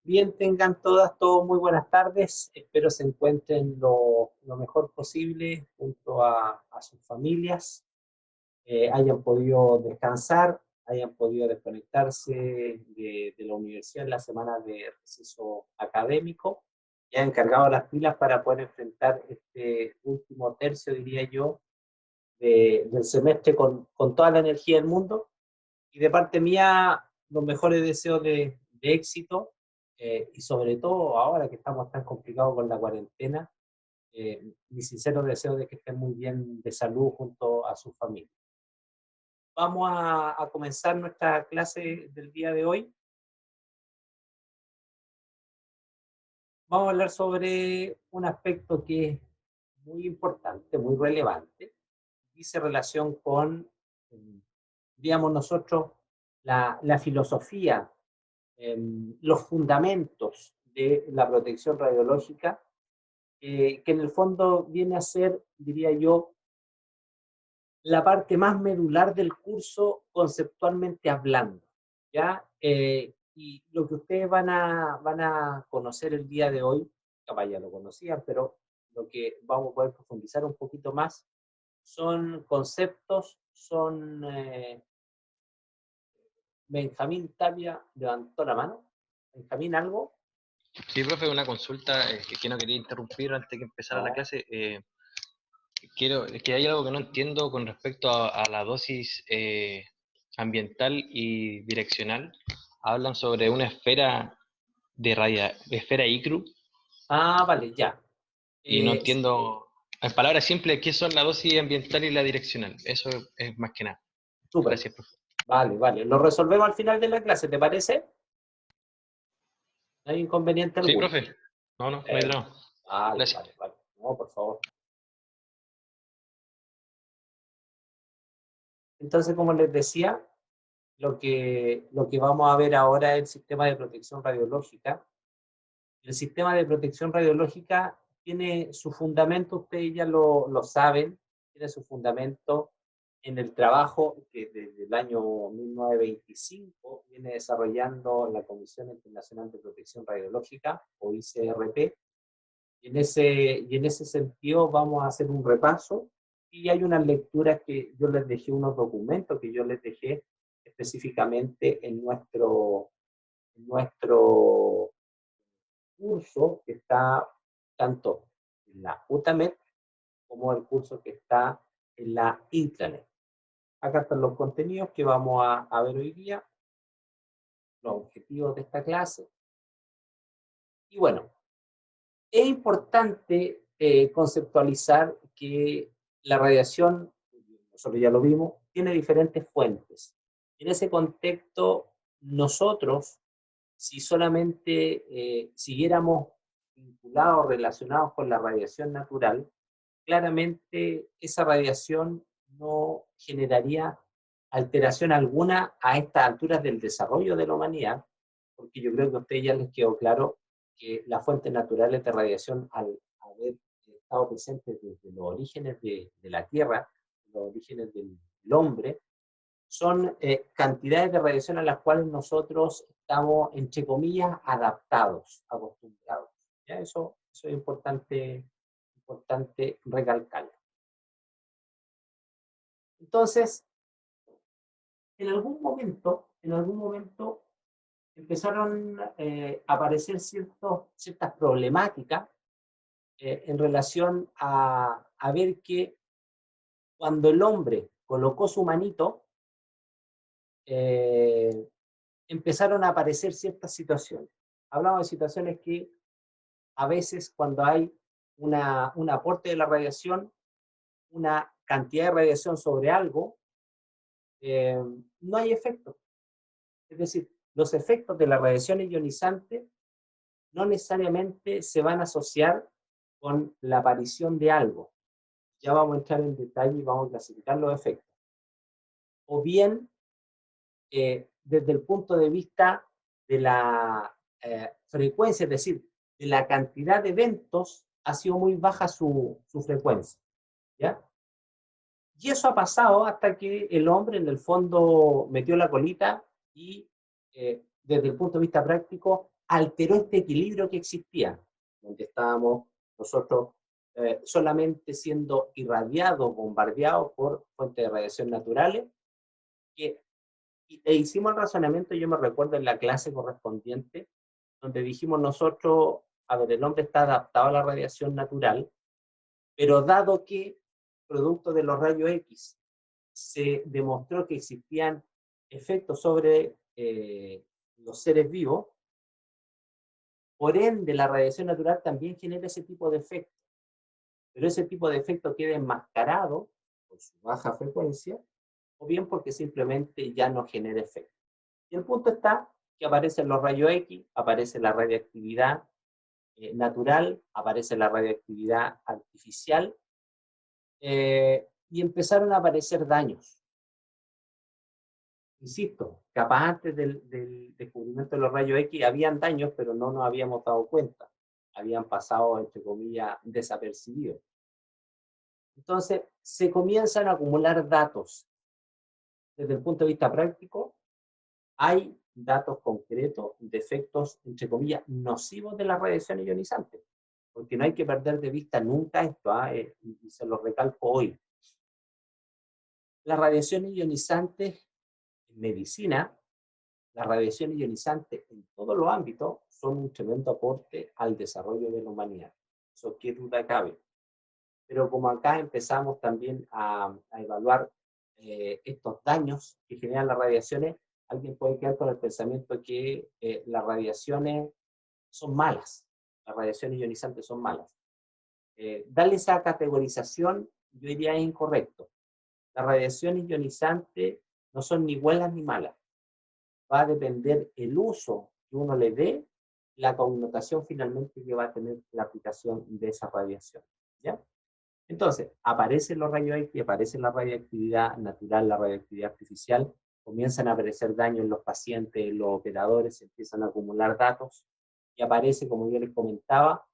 Bien, tengan todos muy buenas tardes. Espero se encuentren lo mejor posible junto a sus familias, hayan podido descansar, hayan podido desconectarse de la universidad en la semana de receso académico y hayan cargado las pilas para poder enfrentar este último tercio, diría yo, del semestre con toda la energía del mundo. Y de parte mía, los mejores deseos de éxito, y sobre todo ahora que estamos tan complicados con la cuarentena, mi sincero deseo de que estén muy bien de salud junto a su familia. Vamos a comenzar nuestra clase del día de hoy. Vamos a hablar sobre un aspecto que es muy importante, muy relevante, dice relación con, digamos nosotros, la filosofía, los fundamentos de la protección radiológica, que en el fondo viene a ser, diría yo, la parte más medular del curso conceptualmente hablando, ¿ya? Y lo que ustedes van a conocer el día de hoy, capaz ya lo conocían, pero lo que vamos a poder profundizar un poquito más son conceptos, son... Benjamín Tapia levantó la mano. Benjamín, ¿algo? Sí, profe, una consulta que no quería interrumpir antes de que empezara la No. clase. Es que hay algo que no entiendo con respecto a la dosis ambiental y direccional. Hablan sobre una esfera esfera ICRU, Ah, vale, ya. y no Sí, entiendo, en palabras simples, qué son la dosis ambiental y la direccional. Eso es más que nada. súper. Gracias, profe. Vale, vale. Lo resolvemos al final de la clase, ¿te parece? No hay inconveniente Sí, alguno. profe. No hay drama. Vale, Gracias. vale, vale. No, por favor. Entonces, como les decía, lo que vamos a ver ahora es el sistema de protección radiológica. El sistema de protección radiológica tiene su fundamento, ustedes ya lo saben, tiene su fundamento en el trabajo que desde el año 1925 viene desarrollando la Comisión Internacional de Protección Radiológica, o ICRP, y en ese sentido vamos a hacer un repaso, y hay unas lecturas que yo les dejé, unos documentos que yo les dejé específicamente en nuestro curso que está tanto en la UTAMED como el curso que está en la intranet. Acá están los contenidos que vamos a ver hoy día, los objetivos de esta clase. Y bueno, es importante conceptualizar que la radiación, nosotros ya lo vimos, tiene diferentes fuentes. En ese contexto, nosotros, si solamente siguiéramos vinculados, relacionados con la radiación natural, claramente esa radiación no generaría alteración alguna a estas alturas del desarrollo de la humanidad, porque yo creo que a ustedes ya les quedó claro que las fuentes naturales de radiación, al haber estado presentes desde los orígenes de la Tierra, los orígenes del hombre, son cantidades de radiación a las cuales nosotros estamos, entre comillas, adaptados, acostumbrados. ¿Ya? Eso es importante recalcarlo. Entonces, en algún momento empezaron a aparecer ciertas problemáticas en relación a ver que cuando el hombre colocó su manito, eh, empezaron a aparecer ciertas situaciones. Hablamos de situaciones que a veces cuando hay un aporte de la radiación, una cantidad de radiación sobre algo, eh, no hay efecto. Es decir, los efectos de la radiación ionizante no necesariamente se van a asociar con la aparición de algo. Ya vamos a entrar en detalle y vamos a clasificar los efectos. O bien, desde el punto de vista de la frecuencia, es decir, de la cantidad de eventos, ha sido muy baja su frecuencia. ¿Ya? Y eso ha pasado hasta que el hombre en el fondo metió la colita y desde el punto de vista práctico alteró este equilibrio que existía, donde estábamos nosotros solamente siendo irradiados, bombardeados por fuentes de radiación naturales, que, e hicimos el razonamiento, yo me recuerdo en la clase correspondiente, donde dijimos nosotros, a ver, el hombre está adaptado a la radiación natural, pero dado que, producto de los rayos X, se demostró que existían efectos sobre los seres vivos, por ende la radiación natural también genera ese tipo de efectos, pero ese tipo de efecto queda enmascarado por su baja frecuencia, o bien porque simplemente ya no genera efecto. Y el punto está que aparecen los rayos X, aparece la radioactividad natural, aparece la radioactividad artificial, y empezaron a aparecer daños. Insisto, capaz antes del descubrimiento de los rayos X habían daños, pero no nos habíamos dado cuenta. Habían pasado, entre comillas, desapercibidos. Entonces, se comienzan a acumular datos. Desde el punto de vista práctico, hay datos concretos de efectos, entre comillas, nocivos de las radiaciones ionizantes. Porque no hay que perder de vista nunca esto, y se lo recalco hoy. Las radiaciones ionizantes en medicina, las radiaciones ionizantes en todos los ámbitos son un tremendo aporte al desarrollo de la humanidad. Eso qué duda cabe. Pero como acá empezamos también a evaluar estos daños que generan las radiaciones, alguien puede quedar con el pensamiento que las radiaciones son malas, las radiaciones ionizantes son malas. Darle esa categorización, yo diría, es incorrecto. Las radiaciones ionizantes no son ni buenas ni malas. Va a depender el uso que uno le dé, la connotación finalmente que va a tener la aplicación de esa radiación. ¿Ya? Entonces, aparecen los rayos X, aparece la radioactividad natural, la radioactividad artificial, comienzan a aparecer daños en los pacientes, en los operadores, se empiezan a acumular datos, y aparece, como yo les comentaba,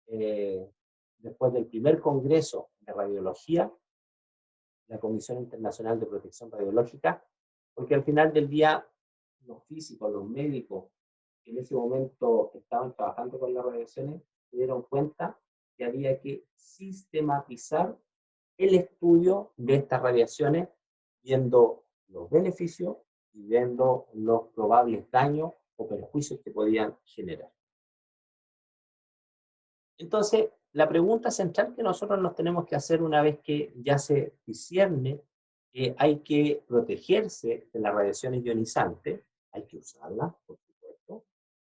después del primer congreso de radiología, la Comisión Internacional de Protección Radiológica, porque al final del día, los físicos, los médicos, que en ese momento estaban trabajando con las radiaciones, se dieron cuenta que había que sistematizar el estudio de estas radiaciones, viendo los beneficios y viendo los probables daños o perjuicios que podían generar. Entonces, la pregunta central que nosotros nos tenemos que hacer una vez que ya se discierne que hay que protegerse de las radiaciones ionizantes, hay que usarla, por supuesto,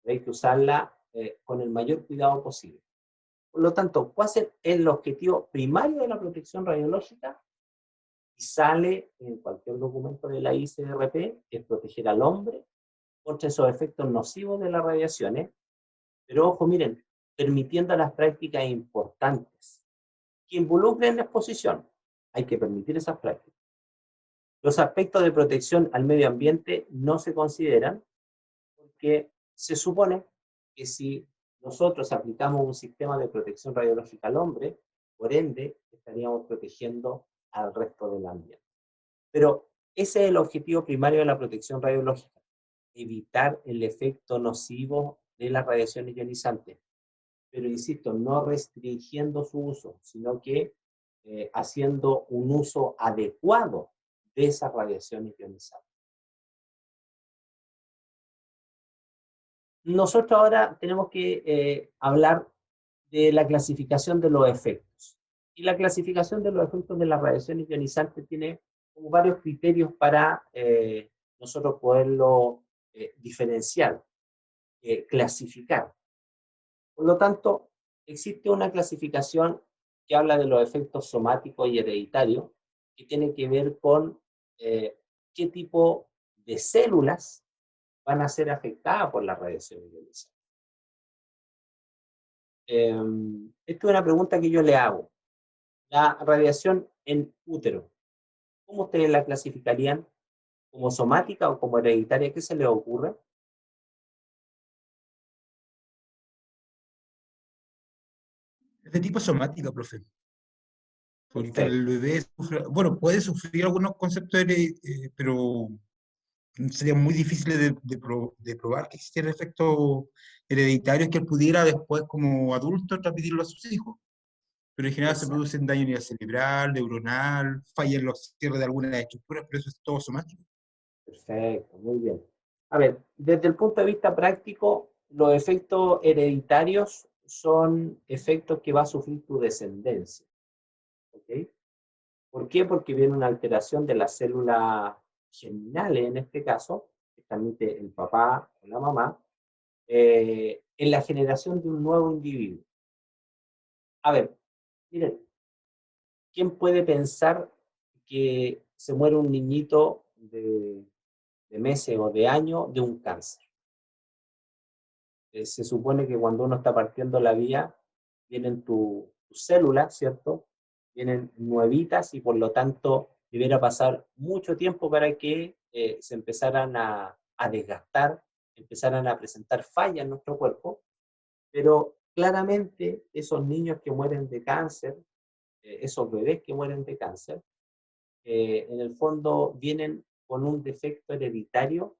hay que usarla con el mayor cuidado posible. Por lo tanto, ¿cuál es el objetivo primario de la protección radiológica? Y sale en cualquier documento de la ICRP, que es proteger al hombre contra esos efectos nocivos de las radiaciones, pero ojo, miren, permitiendo las prácticas importantes que involucren la exposición. Hay que permitir esas prácticas. Los aspectos de protección al medio ambiente no se consideran porque se supone que si nosotros aplicamos un sistema de protección radiológica al hombre, por ende, estaríamos protegiendo al resto del ambiente. Pero ese es el objetivo primario de la protección radiológica, evitar el efecto nocivo de las radiaciones ionizantes. Pero insisto, no restringiendo su uso, sino que haciendo un uso adecuado de esas radiaciones ionizadas. Nosotros ahora tenemos que hablar de la clasificación de los efectos. Y la clasificación de los efectos de las radiaciones ionizantes tiene como varios criterios para nosotros poderlo diferenciar, clasificar. Por lo tanto, existe una clasificación que habla de los efectos somáticos y hereditarios, que tiene que ver con qué tipo de células van a ser afectadas por la radiación ionizante. Esta es una pregunta que yo le hago. La radiación en útero, ¿cómo ustedes la clasificarían? ¿Como somática o como hereditaria? ¿Qué se les ocurre? Es de tipo somática, profe. Porque Perfecto. el bebé sufre, bueno, puede sufrir algunos conceptos, pero sería muy difícil de probar que existieran efectos hereditarios que él pudiera después, como adulto, transmitirlo a sus hijos. Pero en general se Exacto. producen daño a nivel cerebral, neuronal, falla en los cierres de algunas estructuras, pero eso es todo somático. Perfecto, muy bien. A ver, desde el punto de vista práctico, los efectos hereditarios son efectos que va a sufrir tu descendencia. ¿Ok? ¿Por qué? Porque viene una alteración de las células germinales, en este caso, que transmite el papá o la mamá, en la generación de un nuevo individuo. A ver, miren, ¿quién puede pensar que se muere un niñito de meses o de años de un cáncer? Se supone que cuando uno está partiendo la vía, vienen tus células, ¿cierto? Vienen nuevitas y por lo tanto debiera pasar mucho tiempo para que se empezaran a desgastar, empezaran a presentar fallas en nuestro cuerpo, pero claramente esos niños que mueren de cáncer, esos bebés que mueren de cáncer, en el fondo vienen con un defecto hereditario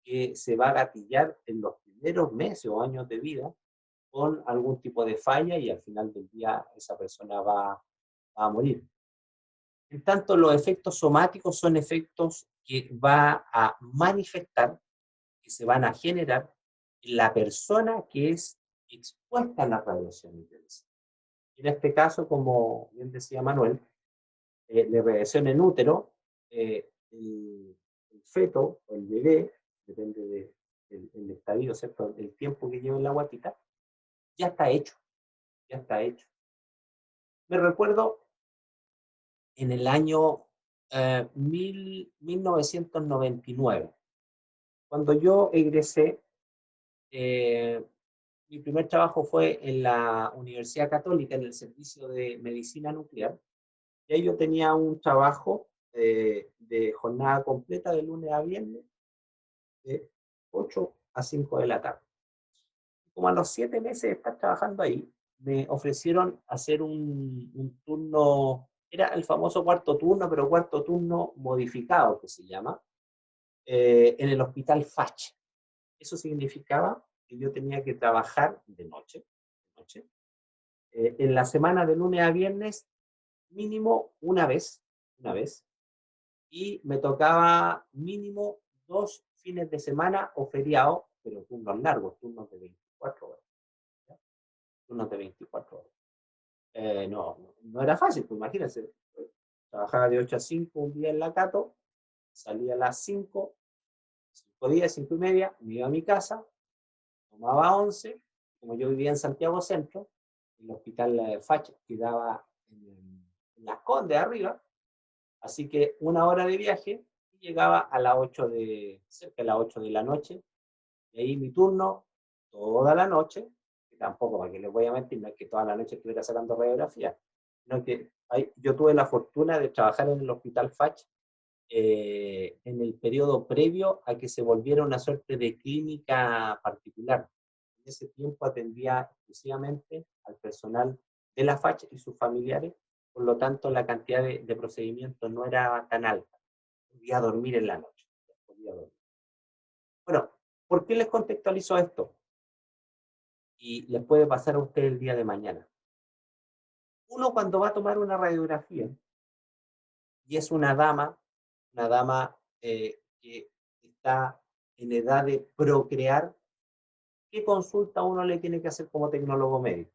que se va a gatillar en los primeros meses o años de vida con algún tipo de falla y al final del día esa persona va a morir. En tanto, los efectos somáticos son efectos que va a manifestar, que se van a generar en la persona que es expuesta a la radiación intensa. En este caso, como bien decía Manuel, de radiación en útero, el feto o el bebé, depende del estadio, ¿cierto? El tiempo que lleva en la guatita, ya está hecho, ya está hecho. Me recuerdo en el año 1999, cuando yo egresé, eh, mi primer trabajo fue en la Universidad Católica, en el servicio de medicina nuclear, y ahí yo tenía un trabajo de jornada completa de lunes a viernes, de 8 a 5 de la tarde. Como a los 7 meses de estar trabajando ahí, me ofrecieron hacer un turno, era el famoso cuarto turno, pero cuarto turno modificado, que se llama, en el hospital Fach. Eso significaba que yo tenía que trabajar de noche en la semana de lunes a viernes, mínimo una vez, y me tocaba mínimo 2 fines de semana o feriados, pero turnos largos, turnos de 24 horas. ¿Ya? Turnos de 24 horas. No era fácil, pues imagínense. Trabajaba de 8 a 5 un día en la Cato, salía a las 5 días, 5 y media, me iba a mi casa, tomaba 11, como yo vivía en Santiago Centro, el hospital Fach quedaba en Las Condes arriba, así que 1 hora de viaje y llegaba a las 8 cerca de las 8 de la noche, y ahí mi turno, toda la noche, que tampoco, para que les voy a mentir, no es que toda la noche estuviera sacando radiografía, sino que yo tuve la fortuna de trabajar en el Hospital Fach en el periodo previo a que se volviera una suerte de clínica particular. En ese tiempo atendía exclusivamente al personal de la Fach y sus familiares, por lo tanto la cantidad de procedimientos no era tan alta. Podía dormir en la noche. Podía dormir. Bueno, ¿por qué les contextualizo esto? Y les puede pasar a ustedes el día de mañana. Uno cuando va a tomar una radiografía, y es una dama que está en edad de procrear, ¿qué consulta uno le tiene que hacer como tecnólogo médico?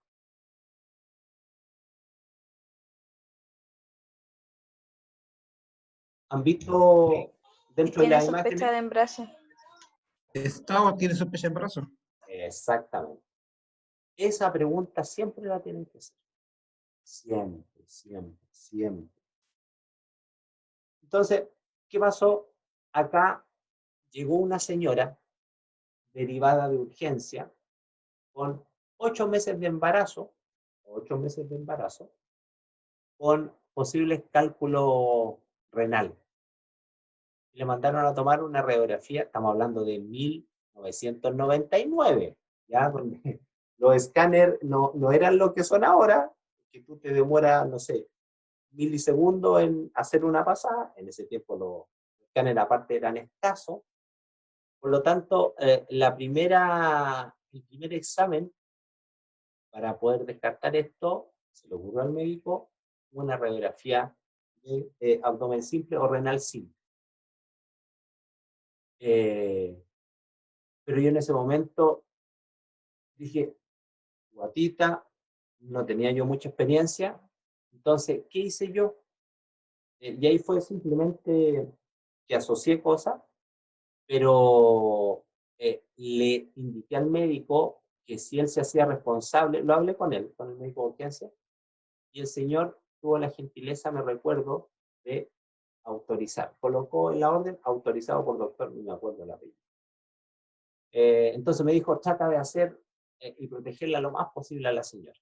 ¿Han visto Si dentro de tiene las sospecha imágenes? de embarazo. ¿Está o tiene sospecha de embarazo? Exactamente. Esa pregunta siempre la tienen que hacer. Siempre, siempre, siempre. Entonces, ¿qué pasó? Acá llegó una señora derivada de urgencia con 8 meses de embarazo, 8 meses de embarazo, con posibles cálculos renales. Le mandaron a tomar una radiografía, estamos hablando de 1999, ¿ya? Donde los escáneres no eran lo que son ahora, que tú te demoras, no sé, milisegundos en hacer una pasada. En ese tiempo los escáneres aparte eran escasos, Por lo tanto, el primer examen para poder descartar esto, se le ocurrió al médico una radiografía de abdomen simple o renal simple. Pero yo en ese momento dije, guatita, no tenía yo mucha experiencia, entonces, ¿qué hice yo? Y ahí fue simplemente que asocié cosas, pero le indiqué al médico que si él se hacía responsable, lo hablé con él, con el médico de urgencia, y el señor tuvo la gentileza, me recuerdo, de autorizar. Colocó en la orden autorizado por doctor, no me acuerdo el apellido. Entonces me dijo, trata de hacer y protegerla lo más posible a la señora.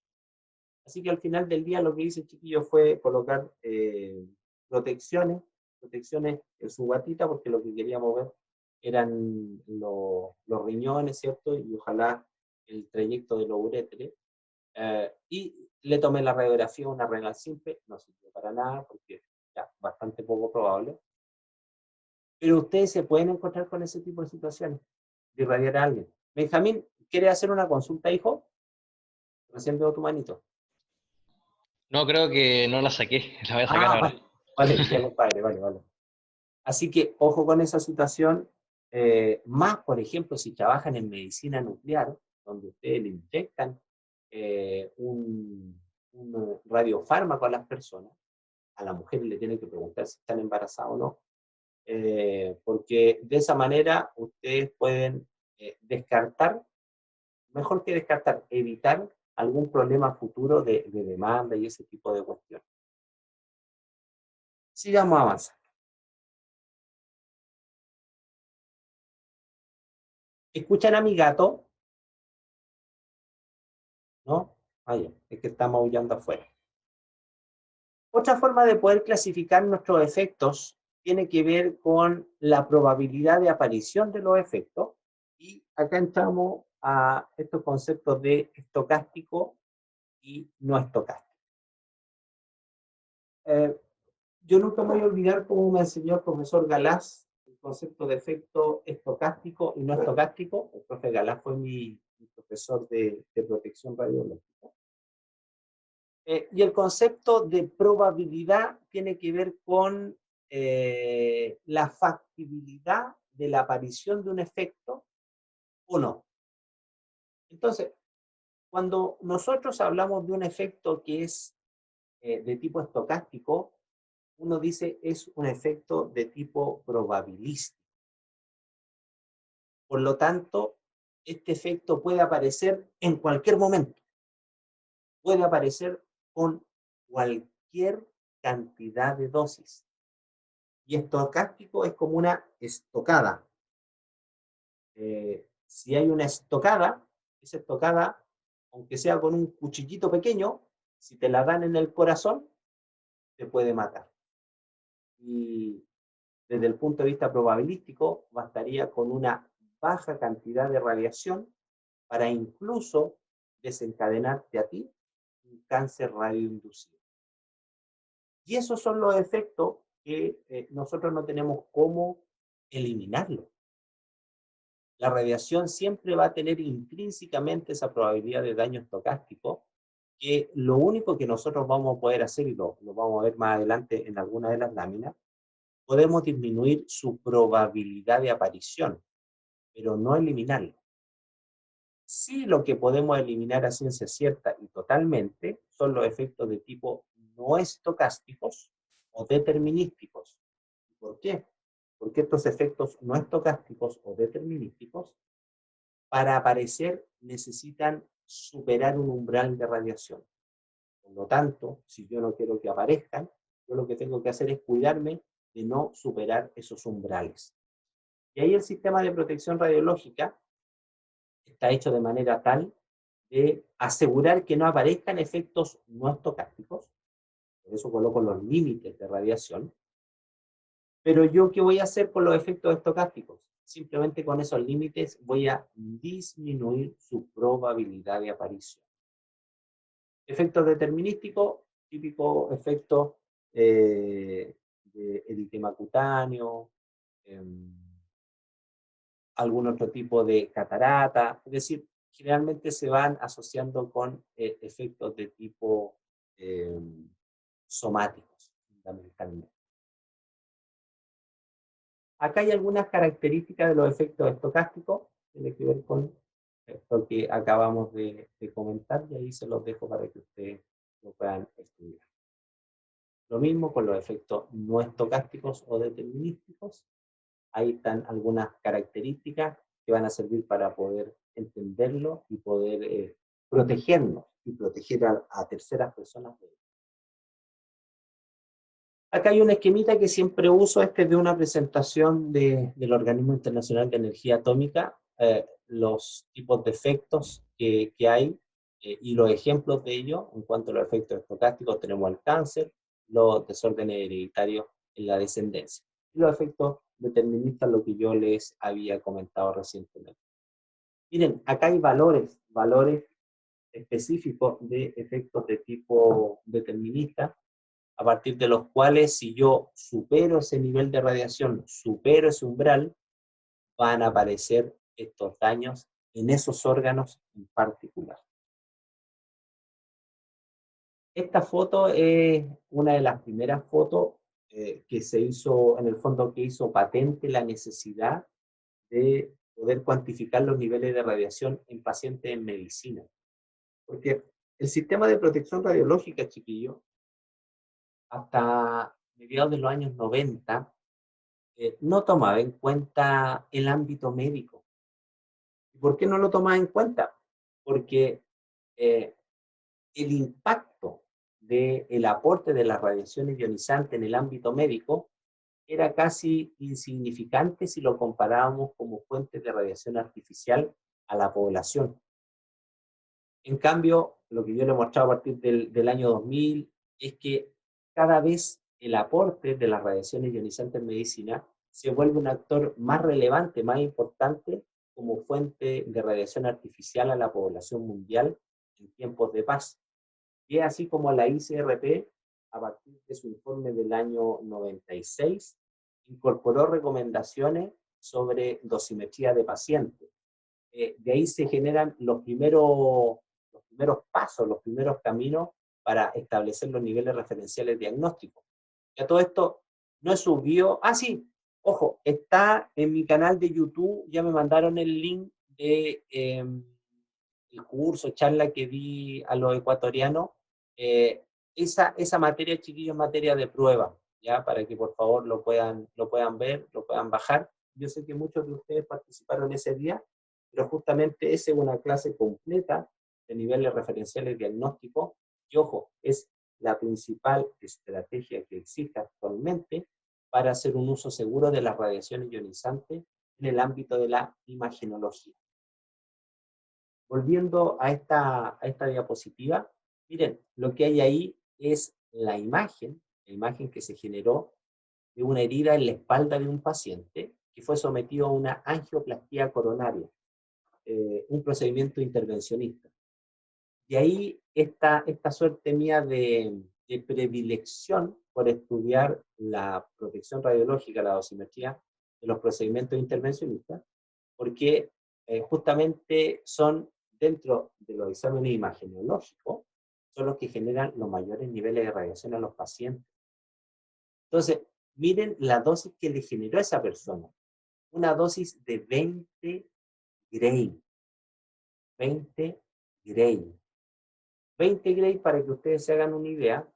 Así que al final del día lo que hice, chiquillo, fue colocar protecciones en su guatita, porque lo que queríamos ver eran los riñones, ¿cierto? Y ojalá el trayecto de los uréteres. Y le tomé la radiografía, una renal simple, no sirvió para nada, porque ya, bastante poco probable. Pero ustedes se pueden encontrar con ese tipo de situaciones, de irradiar a alguien. Benjamín, ¿quiere hacer una consulta, hijo? Recién veo tu manito. No, creo que no la saqué, la voy a sacar Ah, ahora. vale, vale, ya compadre, vale, vale. Así que ojo con esa situación, más por ejemplo si trabajan en medicina nuclear, donde ustedes le inyectan un radiofármaco a las personas, a la mujer le tienen que preguntar si están embarazadas o no, porque de esa manera ustedes pueden descartar, mejor que descartar, evitar algún problema futuro de demanda y ese tipo de cuestiones. Sigamos avanzando. ¿Escuchan a mi gato? ¿No? Ah, ya, es que está maullando afuera. Otra forma de poder clasificar nuestros efectos tiene que ver con la probabilidad de aparición de los efectos. Y acá entramos a estos conceptos de estocástico y no estocástico. Yo nunca me voy a olvidar cómo me enseñó el profesor Galás el concepto de efecto estocástico y no estocástico. El profe Galás fue mi profesor de protección radiológica. Y el concepto de probabilidad tiene que ver con la factibilidad de la aparición de un efecto o no. Entonces, cuando nosotros hablamos de un efecto que es de tipo estocástico, uno dice es un efecto de tipo probabilístico. Por lo tanto, este efecto puede aparecer en cualquier momento. Puede aparecer con cualquier cantidad de dosis. Y estocástico es como una estocada. Si hay una estocada, esa estocada, aunque sea con un cuchillito pequeño, si te la dan en el corazón, te puede matar. Y desde el punto de vista probabilístico, bastaría con una baja cantidad de radiación para incluso desencadenarte a ti un cáncer radioinducido. Y esos son los efectos que nosotros no tenemos cómo eliminarlos. La radiación siempre va a tener intrínsecamente esa probabilidad de daño estocástico, que lo único que nosotros vamos a poder hacer, y lo vamos a ver más adelante en alguna de las láminas, podemos disminuir su probabilidad de aparición, pero no eliminarlo. Sí, lo que podemos eliminar a ciencia cierta y totalmente son los efectos de tipo no estocásticos o determinísticos. ¿Por qué? Porque estos efectos no estocásticos o determinísticos, para aparecer, necesitan superar un umbral de radiación. Por lo tanto, si yo no quiero que aparezcan, yo lo que tengo que hacer es cuidarme de no superar esos umbrales. Y ahí el sistema de protección radiológica está hecho de manera tal de asegurar que no aparezcan efectos no estocásticos, por eso coloco los límites de radiación. Pero yo, ¿qué voy a hacer con los efectos estocásticos? Simplemente con esos límites voy a disminuir su probabilidad de aparición. Efectos determinísticos, típico efecto de eritema cutáneo, algún otro tipo de catarata, es decir, generalmente se van asociando con efectos de tipo eh, somáticos, fundamentalmente. Acá hay algunas características de los efectos estocásticos, tiene que ver con esto que acabamos de comentar, y ahí se los dejo para que ustedes lo puedan estudiar. Lo mismo con los efectos no estocásticos o determinísticos. Ahí están algunas características que van a servir para poder entenderlo y poder protegernos y proteger a terceras personas de ello. Acá hay un esquemita que siempre uso, este es de una presentación del Organismo Internacional de Energía Atómica, los tipos de efectos que hay y los ejemplos de ello. En cuanto a los efectos estocásticos, tenemos el cáncer, los desórdenes hereditarios en la descendencia. Y los efectos deterministas, lo que yo les había comentado recientemente. Miren, acá hay valores específicos de efectos de tipo determinista, a partir de los cuales, si yo supero ese nivel de radiación, supero ese umbral, van a aparecer estos daños en esos órganos en particular. Esta foto es una de las primeras fotos que se hizo, en el fondo, que hizo patente la necesidad de poder cuantificar los niveles de radiación en pacientes en medicina. Porque el sistema de protección radiológica, chiquillo, hasta mediados de los años 90, no tomaba en cuenta el ámbito médico. ¿Y por qué no lo tomaba en cuenta? Porque el impacto del aporte de las radiaciones ionizantes en el ámbito médico era casi insignificante si lo comparábamos como fuente de radiación artificial a la población. En cambio, lo que yo le he mostrado a partir del año 2000 es que cada vez el aporte de las radiaciones ionizantes en medicina se vuelve un actor más relevante, más importante como fuente de radiación artificial a la población mundial en tiempos de paz. Y es así como la ICRP, a partir de su informe del año 96, incorporó recomendaciones sobre dosimetría de pacientes. De ahí se generan los primeros pasos, los primeros caminos para establecer los niveles referenciales diagnósticos. Ya todo esto no es subido. Ah, sí, ojo, está en mi canal de YouTube, ya me mandaron el link de el curso, charla que di a los ecuatorianos. Esa materia, chiquillos, es materia de prueba, ya, para que por favor lo puedan ver, lo puedan bajar. Yo sé que muchos de ustedes participaron ese día, pero justamente esa es una clase completa de niveles referenciales diagnósticos, y ojo, es la principal estrategia que existe actualmente para hacer un uso seguro de las radiaciones ionizantes en el ámbito de la imagenología. Volviendo a esta diapositiva, miren, lo que hay ahí es la imagen que se generó de una herida en la espalda de un paciente que fue sometido a una angioplastía coronaria, un procedimiento intervencionista. Y ahí esta suerte mía de predilección por estudiar la protección radiológica, la dosimetría de los procedimientos intervencionistas, porque justamente son, dentro de los exámenes imagenológicos, son los que generan los mayores niveles de radiación a los pacientes. Entonces, miren la dosis que le generó a esa persona. Una dosis de 20 Gray. 20 Gray. 20 Gray, para que ustedes se hagan una idea,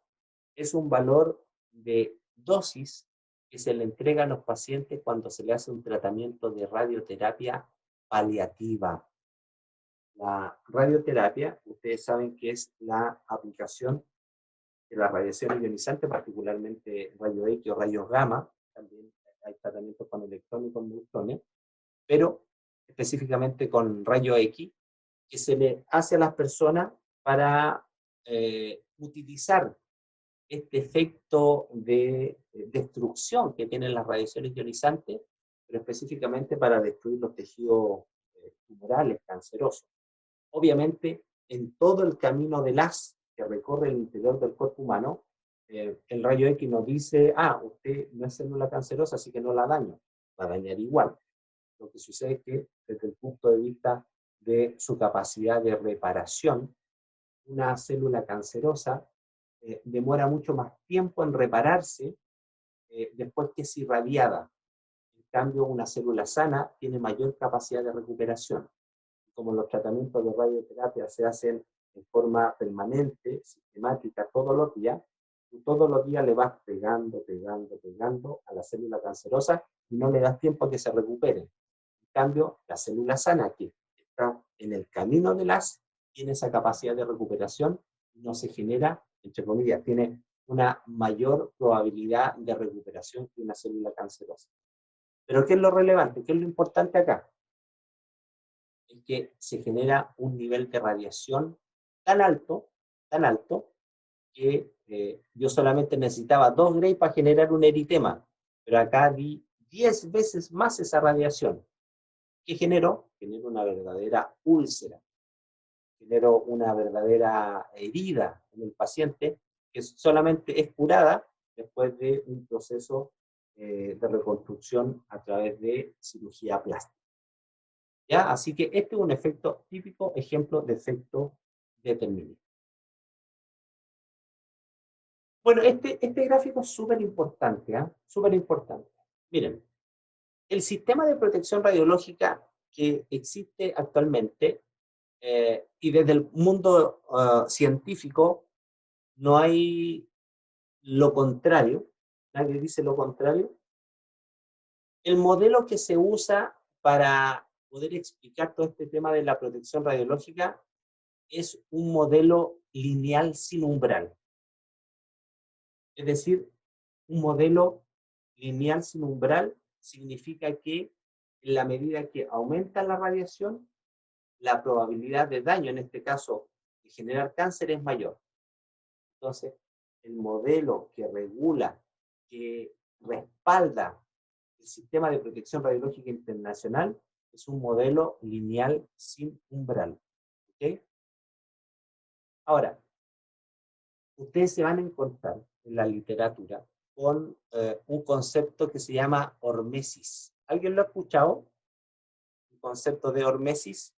es un valor de dosis que se le entrega a los pacientes cuando se le hace un tratamiento de radioterapia paliativa. La radioterapia, ustedes saben que es la aplicación de la radiación ionizante, particularmente rayos X o rayos gamma. También hay tratamientos con electrones y con neutrones, pero específicamente con rayos X, que se le hace a las personas para utilizar este efecto de destrucción que tienen las radiaciones ionizantes, pero específicamente para destruir los tejidos tumorales, cancerosos. Obviamente, en todo el camino del haz que recorre el interior del cuerpo humano, el rayo X nos dice, usted no es célula cancerosa, así que no la daño, va a dañar igual. lo que sucede es que desde el punto de vista de su capacidad de reparación, una célula cancerosa demora mucho más tiempo en repararse después que es irradiada. En cambio, una célula sana tiene mayor capacidad de recuperación. Como los tratamientos de radioterapia se hacen en forma permanente, sistemática, todos los días, tú todos los días le vas pegando a la célula cancerosa y no le das tiempo a que se recupere. En cambio, la célula sana que está en el camino de tiene esa capacidad de recuperación y no se genera, entre comillas, tiene una mayor probabilidad de recuperación que una célula cancerosa. Pero ¿qué es lo relevante? ¿Qué es lo importante acá? Es que se genera un nivel de radiación tan alto, que yo solamente necesitaba 2 Gray para generar un eritema, pero acá vi 10 veces más esa radiación. ¿Qué generó? Generó una verdadera úlcera, generó una verdadera herida en el paciente que solamente es curada después de un proceso de reconstrucción a través de cirugía plástica. ¿Ya? Así que este es un efecto típico, ejemplo de efecto determinista. Bueno, este gráfico es súper importante, ¿eh? Súper importante. Miren, el sistema de protección radiológica que existe actualmente, y desde el mundo científico, no hay lo contrario, nadie dice lo contrario. El modelo que se usa para poder explicar todo este tema de la protección radiológica es un modelo lineal sin umbral. Es decir, un modelo lineal sin umbral significa que en la medida que aumenta la radiación, la probabilidad de daño, en este caso, de generar cáncer es mayor. Entonces, el modelo que regula, que respalda el sistema de protección radiológica internacional es un modelo lineal sin umbral. ¿Okay? Ahora, ustedes se van a encontrar en la literatura con un concepto que se llama hormesis. ¿Alguien lo ha escuchado? El concepto de hormesis.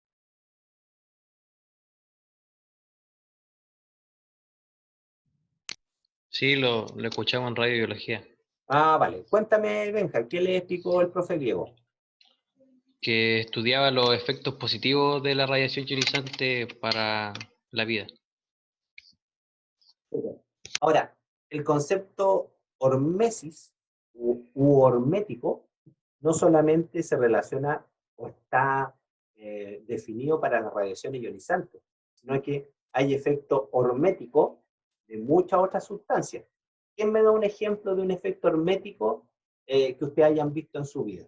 Sí, lo escuchamos en radiobiología, Ah, vale. Cuéntame, Benja, ¿qué le explicó el profe Diego? que estudiaba los efectos positivos de la radiación ionizante para la vida. Ahora, el concepto hormesis u hormético no solamente se relaciona o está definido para las radiaciones ionizantes, sino que hay efecto hormético de muchas otras sustancias. ¿Quién me da un ejemplo de un efecto hormético que ustedes hayan visto en su vida?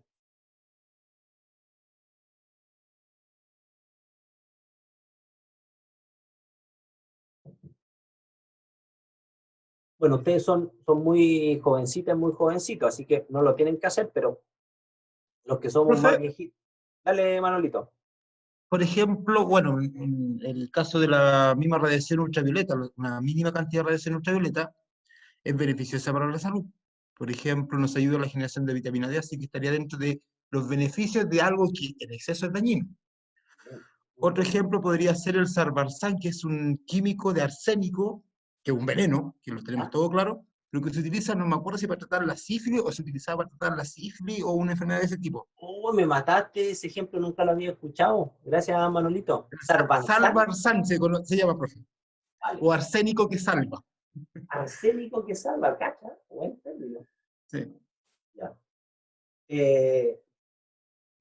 Bueno, ustedes son muy jovencitas, muy jovencitos, así que no lo tienen que hacer, pero los que somos más Profe, viejitos. Dale, Manolito. por ejemplo, bueno, en el caso de la misma radiación ultravioleta, una mínima cantidad de radiación ultravioleta es beneficiosa para la salud. Por ejemplo, nos ayuda a la generación de vitamina D, así que estaría dentro de los beneficios de algo que en exceso es dañino. Otro ejemplo podría ser el sarbarsán, que es un químico de arsénico, que es un veneno, que lo tenemos ¿Ah? todo claro, pero que se utiliza, no me acuerdo si para tratar la sífilis o se utilizaba para tratar la sífilis o una enfermedad de ese tipo. Oh, me mataste, ese ejemplo nunca lo había escuchado. Gracias, Manolito. Sarbanzán, Salvarsán se llama, profe. vale. O arsénico que salva. Arsénico que salva, cacha. Buen término. Sí. Ya. Eh,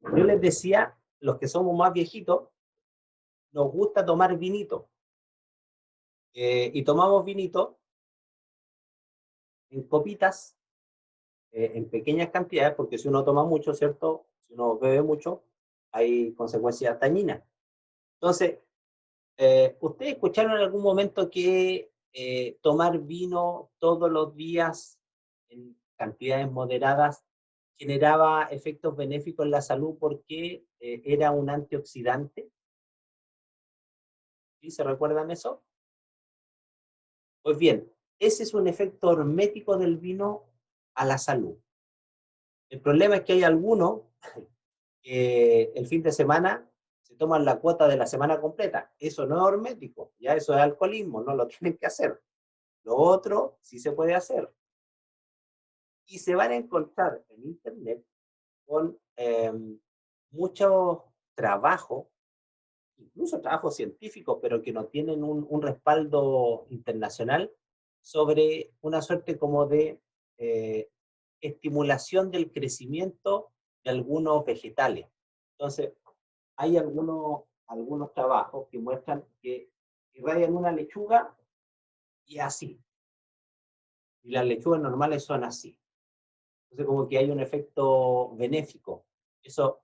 yo les decía, los que somos más viejitos, nos gusta tomar vinito. Y tomamos vinito en copitas, en pequeñas cantidades, porque si uno toma mucho, ¿cierto? Si uno bebe mucho, hay consecuencias dañinas. Entonces, ¿ustedes escucharon en algún momento que tomar vino todos los días en cantidades moderadas generaba efectos benéficos en la salud porque era un antioxidante? ¿Sí? ¿Se recuerdan eso? Pues bien, ese es un efecto hormético del vino a la salud. El problema es que hay algunos el fin de semana se toman la cuota de la semana completa. Eso no es hormético, ya eso es alcoholismo, no lo tienen que hacer. Lo otro sí se puede hacer. Y se van a encontrar en Internet con muchos trabajos, incluso trabajos científicos, pero que no tienen un respaldo internacional, sobre una suerte como de eh, estimulación del crecimiento de algunos vegetales. Entonces, hay algunos trabajos que muestran que irradian una lechuga y así. Y las lechugas normales son así. Entonces, como que hay un efecto benéfico. Eso,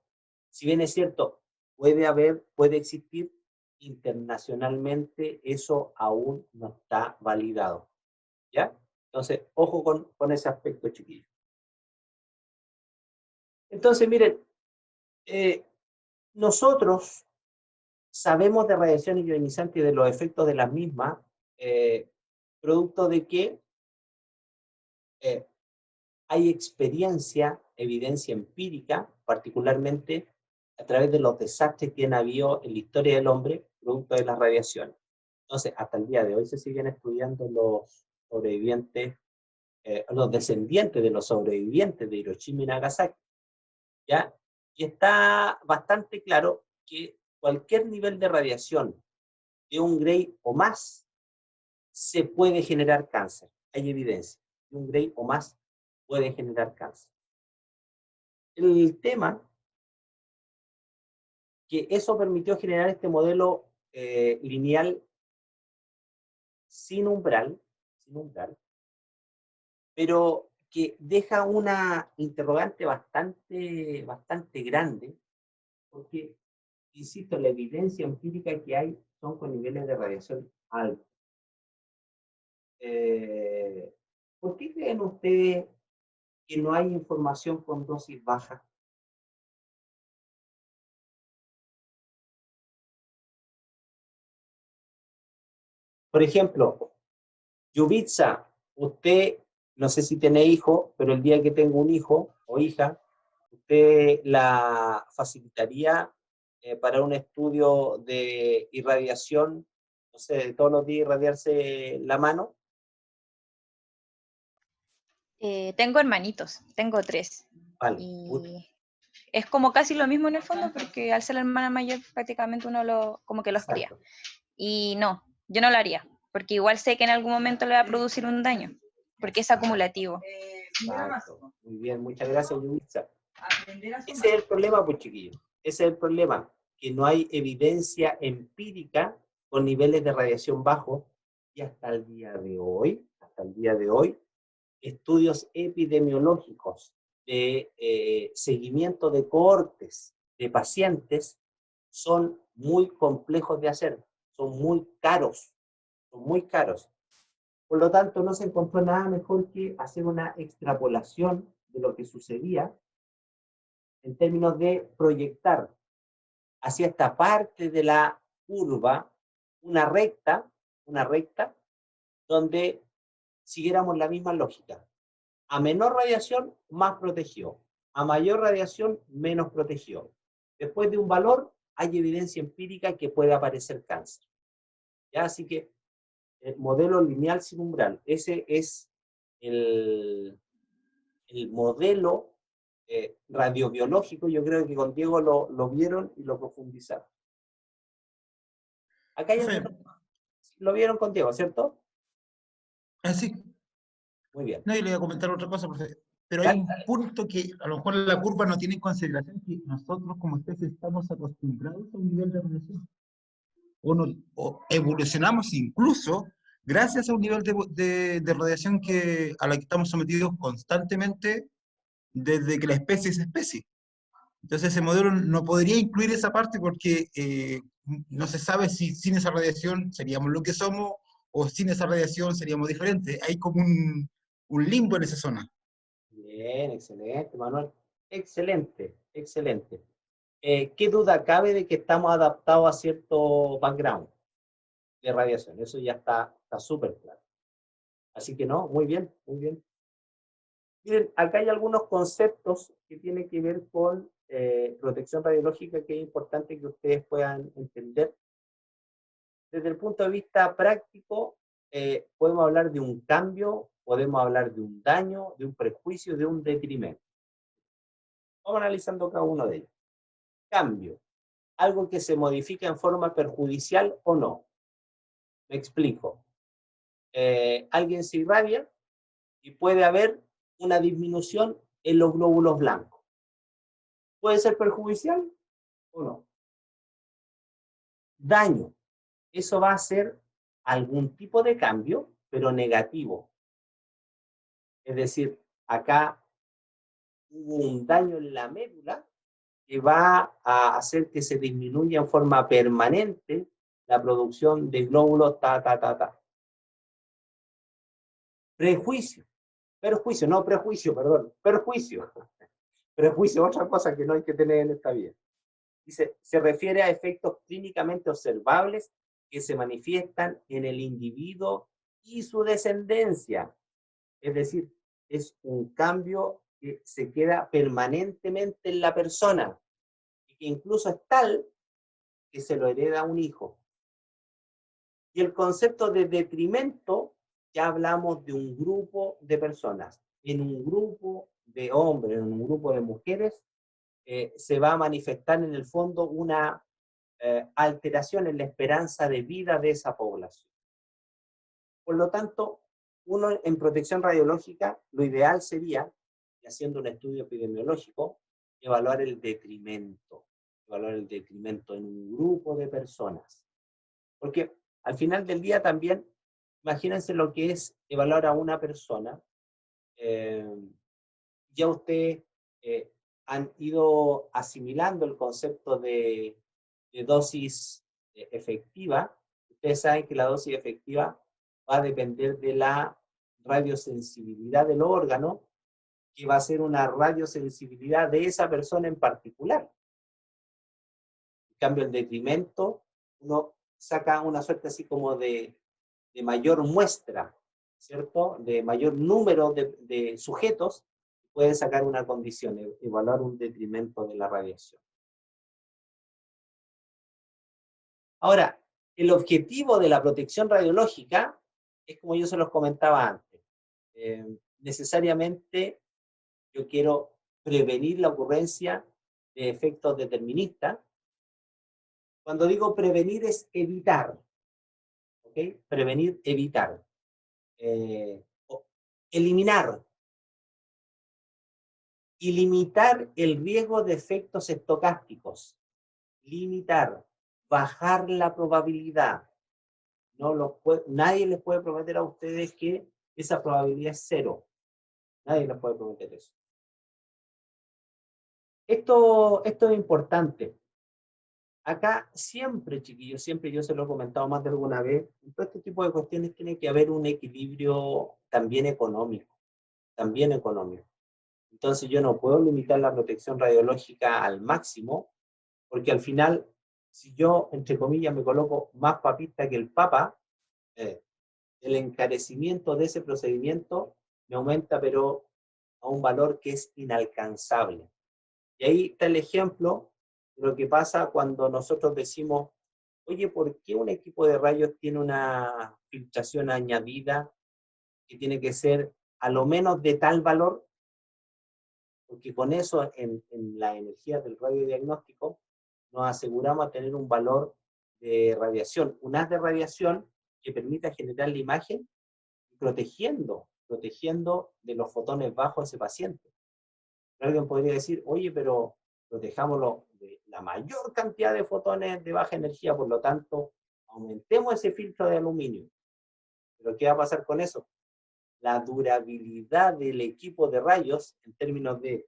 si bien es cierto, puede existir internacionalmente, eso aún no está validado. ¿Ya? Entonces, ojo con ese aspecto, chiquillos. Entonces, miren, nosotros sabemos de radiación ionizante y de los efectos de las mismas, producto de que eh, hay evidencia empírica, particularmente a través de los desastres que han habido en la historia del hombre, producto de la radiación. Entonces, hasta el día de hoy se siguen estudiando los sobrevivientes, los descendientes de los sobrevivientes de Hiroshima y Nagasaki, ¿ya? Y está bastante claro que cualquier nivel de radiación de un Gray o más se puede generar cáncer. Hay evidencia. Un Gray o más puede generar cáncer. El tema que eso permitió generar este modelo lineal sin umbral, pero que deja una interrogante bastante grande, porque, insisto, la evidencia empírica que hay son con niveles de radiación altos. ¿Por qué creen ustedes que no hay información con dosis bajas? Por ejemplo, Yubitsa, usted, no sé si tiene hijo, pero el día que tenga un hijo o hija, ¿usted la facilitaría para un estudio de irradiación, no sé, de todos los días irradiarse la mano? Tengo hermanitos, tengo 3. Vale. Y es como casi lo mismo en el fondo, porque al ser la hermana mayor prácticamente uno como que los cría. Exacto. Y no, yo no lo haría, porque igual sé que en algún momento le va a producir un daño, porque es acumulativo. Exacto. Muy bien, muchas gracias, Yubitsa. Ese es el problema, pues, chiquillos. Ese es el problema, que no hay evidencia empírica con niveles de radiación bajos, y hasta el día de hoy, estudios epidemiológicos de seguimiento de cohortes de pacientes son muy complejos de hacer, son muy caros, Por lo tanto, no se encontró nada mejor que hacer una extrapolación de lo que sucedía en términos de proyectar hacia esta parte de la curva una recta donde siguiéramos la misma lógica. A menor radiación, más protegido. A mayor radiación, menos protegido. Después de un valor, hay evidencia empírica que puede aparecer cáncer. ¿Ya? Así que el modelo lineal sin umbral, ese es el modelo radiobiológico. Yo creo que con Diego lo vieron y lo profundizaron. Acá hay Profe, algunos, lo vieron con Diego, ¿cierto? sí, Muy bien. no, yo le voy a comentar otra cosa, profe. Pero hay Dale, un dale. punto que a lo mejor la curva no tiene en consideración que nosotros como especie estamos acostumbrados a un nivel de radiación. O evolucionamos incluso gracias a un nivel de radiación a la que estamos sometidos constantemente desde que la especie es especie. Entonces ese modelo no podría incluir esa parte porque no se sabe si sin esa radiación seríamos lo que somos o sin esa radiación seríamos diferentes. Hay como un limbo en esa zona. Bien, excelente, Manuel. Excelente. ¿Qué duda cabe de que estamos adaptados a cierto background de radiación? Eso ya está súper claro. Así que no, muy bien, muy bien. Miren, acá hay algunos conceptos que tienen que ver con protección radiológica que es importante que ustedes puedan entender. Desde el punto de vista práctico, podemos hablar de un cambio, podemos hablar de un daño, de un perjuicio, de un detrimento. Vamos analizando cada uno de ellos. Cambio. Algo que se modifica en forma perjudicial o no. Me explico. Alguien se irradia y puede haber una disminución en los glóbulos blancos. ¿Puede ser perjudicial o no? Daño. Eso va a ser algún tipo de cambio, pero negativo. Es decir, acá hubo un daño en la médula que va a hacer que se disminuya en forma permanente la producción de glóbulos Prejuicio. Perjuicio, no prejuicio, perdón. Perjuicio. Prejuicio, otra cosa que no hay que tener en esta vida. Dice, se refiere a efectos clínicamente observables que se manifiestan en el individuo y su descendencia. Es decir, es un cambio que se queda permanentemente en la persona y que incluso es tal que se lo hereda a un hijo. Y el concepto de detrimento, ya hablamos de un grupo de personas. En un grupo de hombres, en un grupo de mujeres, se va a manifestar en el fondo una alteración en la esperanza de vida de esa población. Por lo tanto, uno en protección radiológica, lo ideal sería, haciendo un estudio epidemiológico, evaluar el detrimento en un grupo de personas. Porque al final del día también, imagínense lo que es evaluar a una persona. Ya ustedes han ido asimilando el concepto de dosis efectiva. Ustedes saben que la dosis efectiva va a depender de la radiosensibilidad del órgano, que va a ser una radiosensibilidad de esa persona en particular. En cambio, el detrimento, uno saca una suerte así como de mayor muestra, ¿cierto? De mayor número de sujetos, puede sacar una condición, evaluar un detrimento de la radiación. Ahora, el objetivo de la protección radiológica es como yo se los comentaba antes. Necesariamente yo quiero prevenir la ocurrencia de efectos deterministas. Cuando digo prevenir es evitar, ¿ok? Prevenir, evitar. Eliminar y limitar el riesgo de efectos estocásticos. Limitar, bajar la probabilidad. Nadie les puede prometer a ustedes que esa probabilidad es cero. Nadie les puede prometer eso. Esto es importante. Acá siempre, chiquillos, siempre yo se lo he comentado más de alguna vez, en todo este tipo de cuestiones tiene que haber un equilibrio también económico. También económico. Entonces yo no puedo limitar la protección radiológica al máximo, porque al final, si yo, entre comillas, me coloco más papista que el Papa, el encarecimiento de ese procedimiento me aumenta, pero a un valor que es inalcanzable. Y ahí está el ejemplo de lo que pasa cuando nosotros decimos, oye, ¿por qué un equipo de rayos tiene una filtración añadida que tiene que ser a lo menos de tal valor? Porque con eso, en la energía del radiodiagnóstico, nos aseguramos a tener un valor de radiación, un haz de radiación que permita generar la imagen protegiendo de los fotones bajos a ese paciente. Alguien podría decir, oye, pero protejámoslo de la mayor cantidad de fotones de baja energía, por lo tanto, aumentemos ese filtro de aluminio. ¿Pero qué va a pasar con eso? La durabilidad del equipo de rayos, en términos de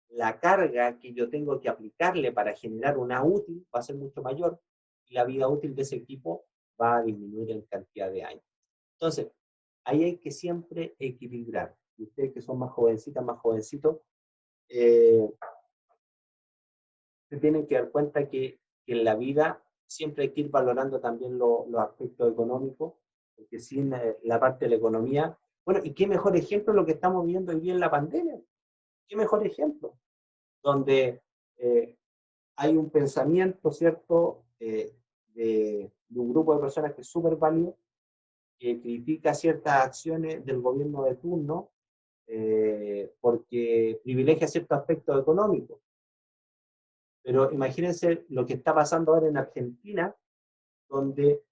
la carga que yo tengo que aplicarle para generar una útil, va a ser mucho mayor, y la vida útil de ese equipo va a disminuir en cantidad de años. Entonces, ahí hay que siempre equilibrar. Y ustedes que son más jovencitas, más jovencitos, se tienen que dar cuenta que en la vida siempre hay que ir valorando también los aspectos económicos, porque sin la parte de la economía, bueno, y qué mejor ejemplo lo que estamos viendo hoy día en la pandemia, qué mejor ejemplo, donde hay un pensamiento, ¿cierto?, de un grupo de personas que es súper válido, que critica ciertas acciones del gobierno de turno porque privilegia ciertos aspectos económicos. Pero imagínense lo que está pasando ahora en Argentina, donde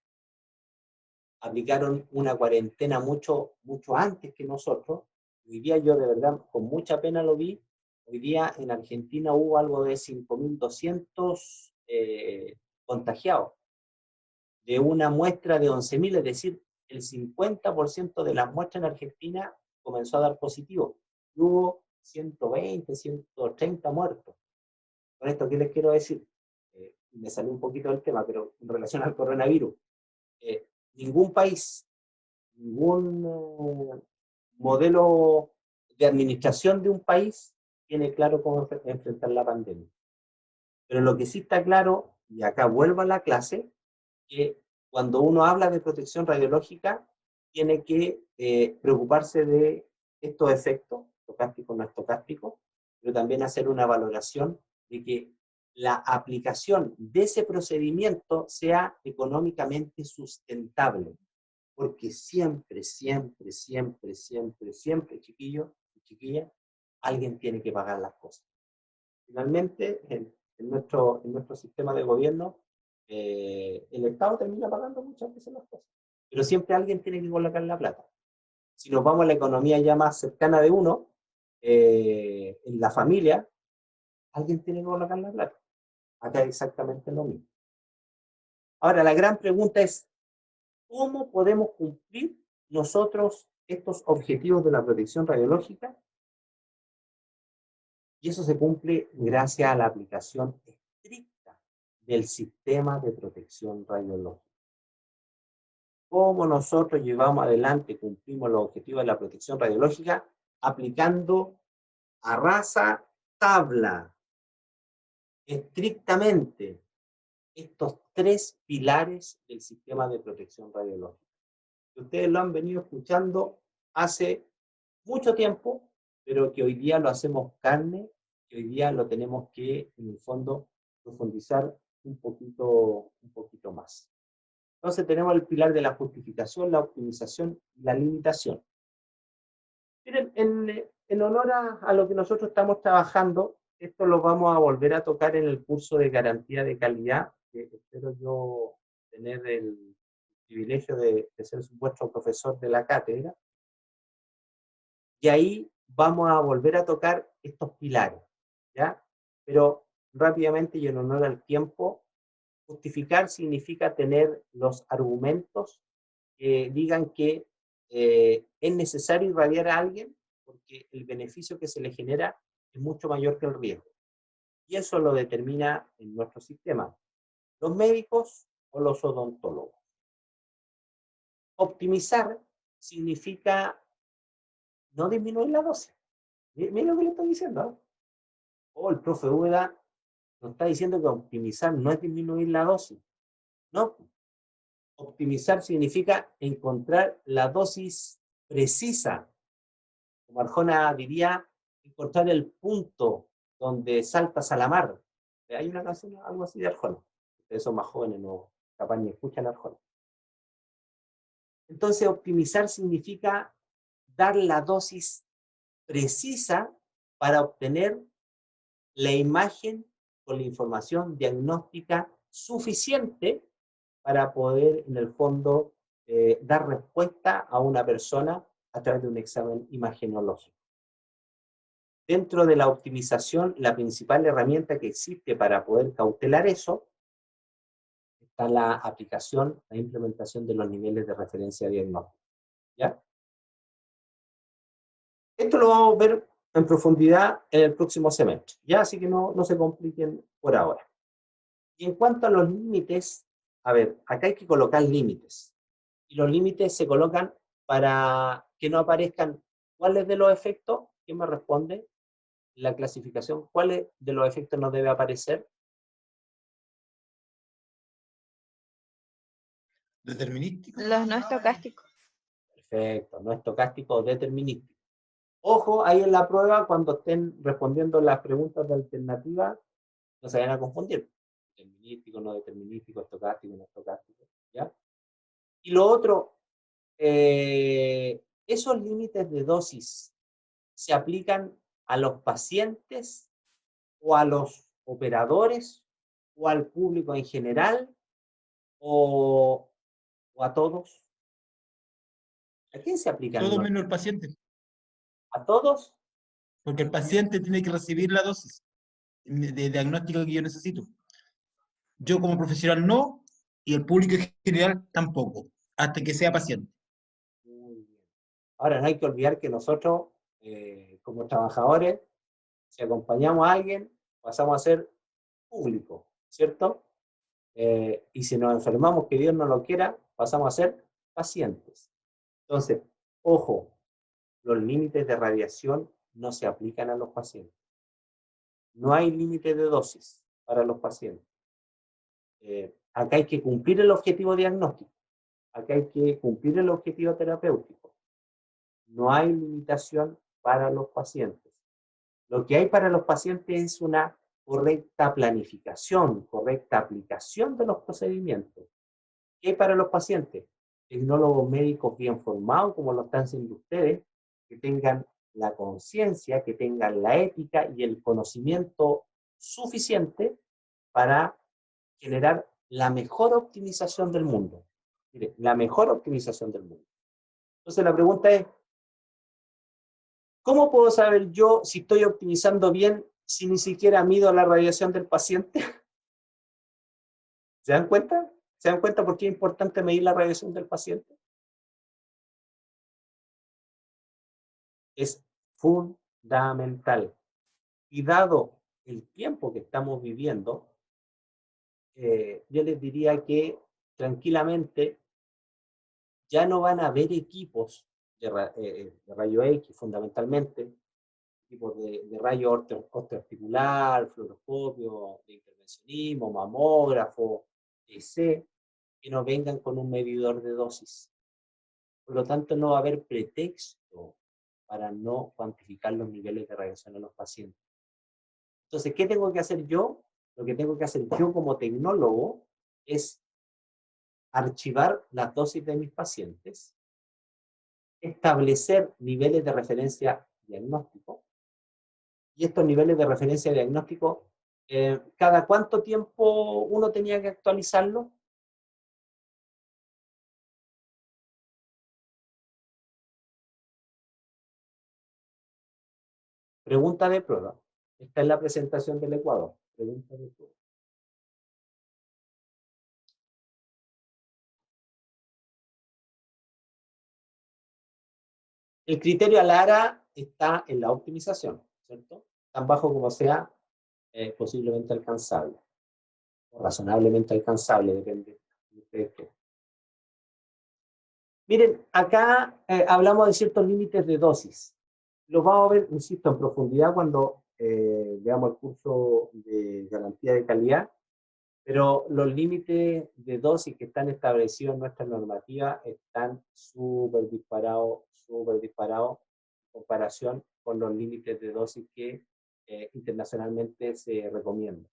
aplicaron una cuarentena mucho antes que nosotros. Hoy día yo de verdad con mucha pena lo vi. Hoy día en Argentina hubo algo de 5.200 contagiados, de una muestra de 11.000, es decir, el 50% de las muestras en Argentina comenzó a dar positivo. Y hubo 120, 130 muertos. Con esto, ¿qué les quiero decir? Me salió un poquito del tema, pero en relación al coronavirus, ningún país, ningún modelo de administración de un país tiene claro cómo enfrentar la pandemia. Pero lo que sí está claro, y acá vuelvo a la clase, que cuando uno habla de protección radiológica, tiene que preocuparse de estos efectos, estocásticos, no estocásticos, pero también hacer una valoración de que la aplicación de ese procedimiento sea económicamente sustentable. Porque siempre, chiquillos y chiquillas, alguien tiene que pagar las cosas. Finalmente, en nuestro sistema de gobierno, el Estado termina pagando muchas veces las cosas, pero siempre alguien tiene que colocar la plata. Si nos vamos a la economía ya más cercana de uno, en la familia, alguien tiene que colocar la plata. Acá es exactamente lo mismo. Ahora, la gran pregunta es, ¿cómo podemos cumplir nosotros estos objetivos de la protección radiológica? Y eso se cumple gracias a la aplicación estricta del sistema de protección radiológica. ¿Cómo nosotros llevamos adelante, cumplimos los objetivos de la protección radiológica? Aplicando a rajatabla, estrictamente, estos 3 pilares del sistema de protección radiológica. Ustedes lo han venido escuchando hace mucho tiempo, pero que hoy día lo hacemos carne, que hoy día lo tenemos que, en el fondo, profundizar un poquito más. Entonces tenemos el pilar de la justificación, la optimización y la limitación. Miren, en honor a lo que nosotros estamos trabajando, esto lo vamos a volver a tocar en el curso de garantía de calidad, que espero yo tener el privilegio de ser vuestro profesor de la cátedra. Y ahí vamos a volver a tocar estos pilares, ¿ya? Pero rápidamente y en honor al tiempo, justificar significa tener los argumentos que digan que es necesario irradiar a alguien porque el beneficio que se le genera es mucho mayor que el riesgo. Y eso lo determina en nuestro sistema los médicos o los odontólogos. Optimizar significa no disminuir la dosis. Miren lo que le estoy diciendo, ¿eh? El profe Úbeda nos está diciendo que optimizar no es disminuir la dosis. No. Optimizar significa encontrar la dosis precisa. Como Arjona diría, encontrar el punto donde saltas a la mar. Hay una canción, algo así de Arjona. Ustedes son más jóvenes, no capaz ni escuchan Arjona. Entonces, optimizar significa dar la dosis precisa para obtener la imagen con la información diagnóstica suficiente para poder, en el fondo, dar respuesta a una persona a través de un examen imagenológico. Dentro de la optimización, la principal herramienta que existe para poder cautelar eso está la aplicación, la implementación de los niveles de referencia diagnóstica. ¿Ya? Esto lo vamos a ver en profundidad en el próximo semestre, ¿ya? Así que no se compliquen por ahora. Y en cuanto a los límites, a ver, acá hay que colocar límites. Y los límites se colocan para que no aparezcan cuáles de los efectos, ¿quién me responde? La clasificación, ¿cuáles de los efectos no debe aparecer? ¿Determinístico? Los no estocásticos. Perfecto, no estocástico o determinístico. Ojo, ahí en la prueba, cuando estén respondiendo las preguntas de alternativa, No se vayan a confundir. Determinístico, no determinístico, estocástico, no estocástico. ¿Ya? Y lo otro, esos límites de dosis se aplican a los pacientes o a los operadores o al público en general o a todos. ¿A quién se aplican? Todo menos el paciente, ¿A todos? porque el paciente tiene que recibir la dosis de diagnóstico que yo necesito. Yo como profesional no, y el público en general tampoco, hasta que sea paciente. Muy bien. Ahora, no hay que olvidar que nosotros, como trabajadores, si acompañamos a alguien, pasamos a ser público, ¿cierto? Y si nos enfermamos, que Dios no lo quiera, pasamos a ser pacientes. Entonces, ojo, los límites de radiación no se aplican a los pacientes. No hay límite de dosis para los pacientes. Acá hay que cumplir el objetivo diagnóstico. Acá hay que cumplir el objetivo terapéutico. No hay limitación para los pacientes. Lo que hay para los pacientes es una correcta planificación, correcta aplicación de los procedimientos. ¿Qué hay para los pacientes? Tecnólogos médicos bien formados, como lo están siendo ustedes, que tengan la conciencia, que tengan la ética y el conocimiento suficiente para generar la mejor optimización del mundo. Mire, la mejor optimización del mundo. Entonces la pregunta es, ¿cómo puedo saber yo si estoy optimizando bien si ni siquiera mido la radiación del paciente? ¿Se dan cuenta? ¿Se dan cuenta por qué es importante medir la radiación del paciente? Es fundamental. Y dado el tiempo que estamos viviendo, yo les diría que tranquilamente ya no van a haber equipos de rayo X fundamentalmente, equipos de rayo osteoarticular, fluoroscopio, de intervencionismo, mamógrafo, EC, que no vengan con un medidor de dosis. Por lo tanto, no va a haber pretexto para no cuantificar los niveles de radiación en los pacientes. Entonces, ¿qué tengo que hacer yo? Lo que tengo que hacer yo como tecnólogo es archivar las dosis de mis pacientes, establecer niveles de referencia diagnóstico, y estos niveles de referencia diagnóstico, ¿cada cuánto tiempo uno tenía que actualizarlo? Pregunta de prueba. Esta es la presentación del Ecuador. Pregunta de prueba. El criterio ALARA está en la optimización, ¿cierto? Tan bajo como sea posiblemente alcanzable, o razonablemente alcanzable, depende de ustedes qué. Miren, acá hablamos de ciertos límites de dosis. Los vamos a ver, insisto, en profundidad cuando veamos el curso de garantía de calidad, pero los límites de dosis que están establecidos en nuestra normativa están súper disparados en comparación con los límites de dosis que internacionalmente se recomiendan.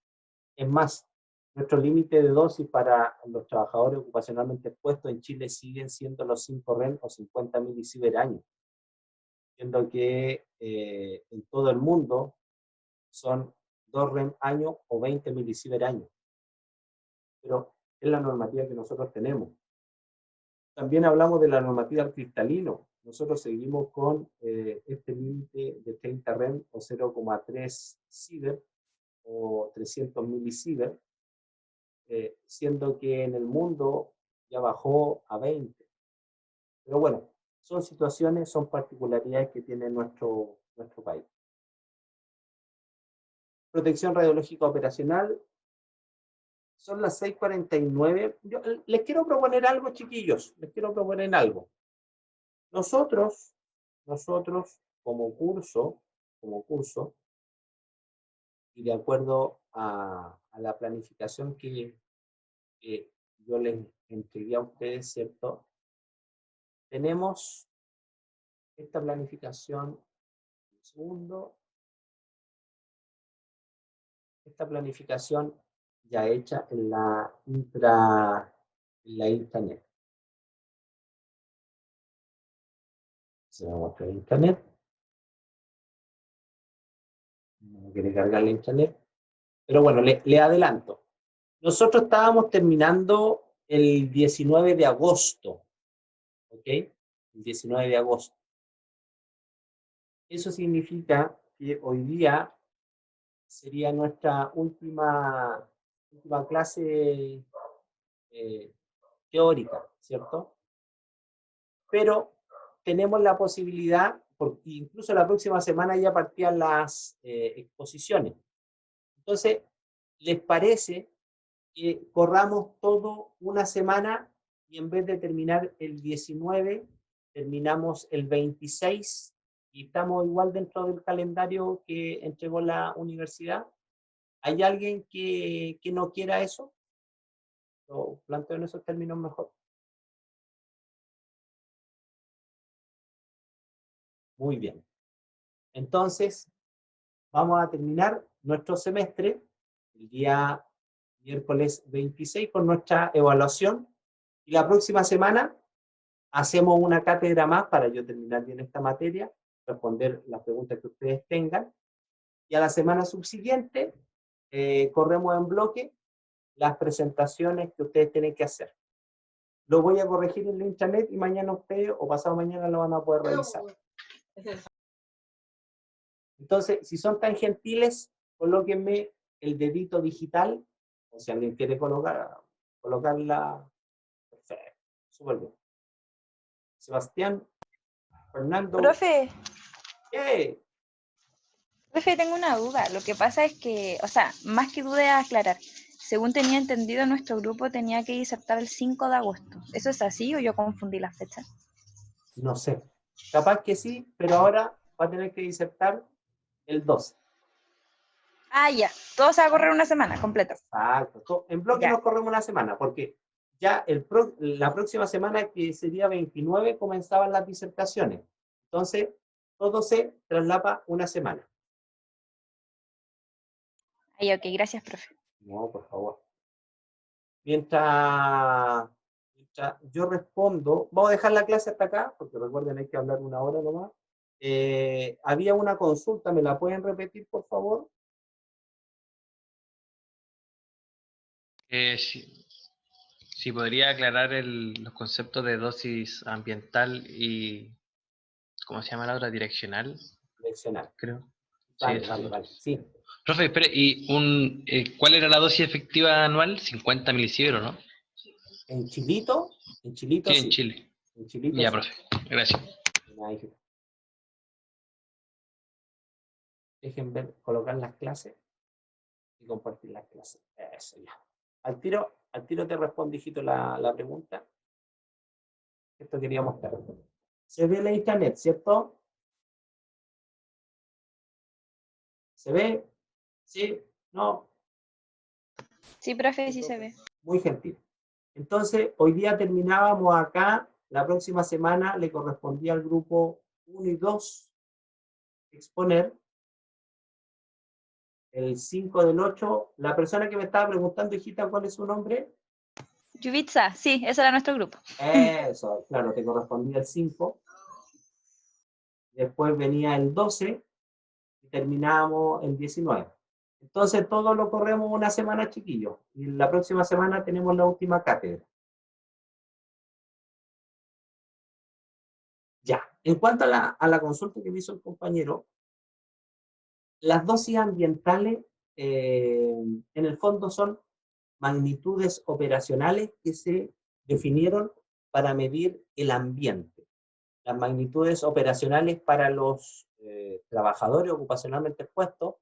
Es más, nuestro límite de dosis para los trabajadores ocupacionalmente expuestos en Chile siguen siendo los 5 REN o 50 milisievert año, siendo que en todo el mundo son 2 REN año o 20 milisievert año. Pero es la normativa que nosotros tenemos. También hablamos de la normativa del cristalino. Nosotros seguimos con este límite de 30 REN o 0,3 sievert o 300 milisievert, siendo que en el mundo ya bajó a 20. Pero bueno, son situaciones, son particularidades que tiene nuestro país. Protección radiológica operacional. Son las 6:49. Yo les quiero proponer algo, chiquillos. Les quiero proponer algo. Nosotros como curso, y de acuerdo a la planificación que yo les entregué a ustedes, ¿cierto? Tenemos esta planificación, un segundo. esta planificación ya hecha en la intranet. Se me muestra el intranet. No quiere cargar la intranet. Pero bueno, le adelanto. Nosotros estábamos terminando el 19 de agosto. ¿Ok? El 19 de agosto. Eso significa que hoy día sería nuestra última clase teórica, ¿cierto? Pero tenemos la posibilidad, porque incluso la próxima semana ya partían las exposiciones. Entonces, ¿les parece que corramos todo una semana y en vez de terminar el 19, terminamos el 26 y estamos igual dentro del calendario que entregó la universidad? ¿Hay alguien que no quiera eso? Lo planteo en esos términos mejor. Muy bien. Entonces, vamos a terminar nuestro semestre el día miércoles 26 con nuestra evaluación y la próxima semana hacemos una cátedra más para yo terminar bien esta materia, responder las preguntas que ustedes tengan y a la semana subsiguiente corremos en bloque las presentaciones que ustedes tienen que hacer. Lo voy a corregir en la intranet y mañana ustedes o pasado mañana lo van a poder revisar. Entonces, si son tan gentiles, colóquenme el dedito digital, o si alguien quiere colocarla, perfecto, súper bien. Sebastián, Fernando. Profe, ¿Qué? profe, tengo una duda. Lo que pasa es que, o sea, más que duda es aclarar. Según tenía entendido, nuestro grupo tenía que disertar el 5 de agosto. ¿Eso es así o yo confundí las fechas? No sé. Capaz que sí, pero ahora va a tener que disertar el 12. Ah, ya. Todo se va a correr una semana completa. Exacto. En bloque Ya. nos corremos una semana, porque ya la próxima semana, que sería 29, comenzaban las disertaciones. Entonces, todo se traslapa una semana. Ay, ok, gracias, profe. No, por favor. Mientras yo respondo, vamos a dejar la clase hasta acá, porque recuerden, hay que hablar una hora nomás. Había una consulta, ¿me la pueden repetir, por favor? Si podría aclarar los conceptos de dosis ambiental y, ¿cómo se llama la otra? Direccional, Leccionar. creo. Vale, Sí, vale, vale. Sí. Profe, espere, ¿cuál era la dosis efectiva anual? 50 milisievert, ¿no? En Chilito Sí, en sí. Chile. En Chilito Ya, sí. profe. Gracias. Dejen ver, colocar las clases y compartir las clases. Eso ya. Al tiro te respondo, hijito, la pregunta. Esto quería mostrar. Se ve la internet, ¿cierto? ¿Se ve? ¿Sí? ¿No? Sí, profe, sí se ve. Muy gentil. Entonces, hoy día terminábamos acá. La próxima semana le correspondía al grupo 1 y 2 exponer. El 5 del 8. La persona que me estaba preguntando, hijita, ¿cuál es su nombre? Yubitsa, sí, ese era nuestro grupo. Eso, claro, te correspondía el 5. Después venía el 12 y terminábamos el 19. Entonces todo lo corremos una semana, chiquillos. Y la próxima semana tenemos la última cátedra. Ya, en cuanto a la consulta que me hizo el compañero, las dosis ambientales en el fondo son magnitudes operacionales que se definieron para medir el ambiente. Las magnitudes operacionales para los trabajadores ocupacionalmente expuestos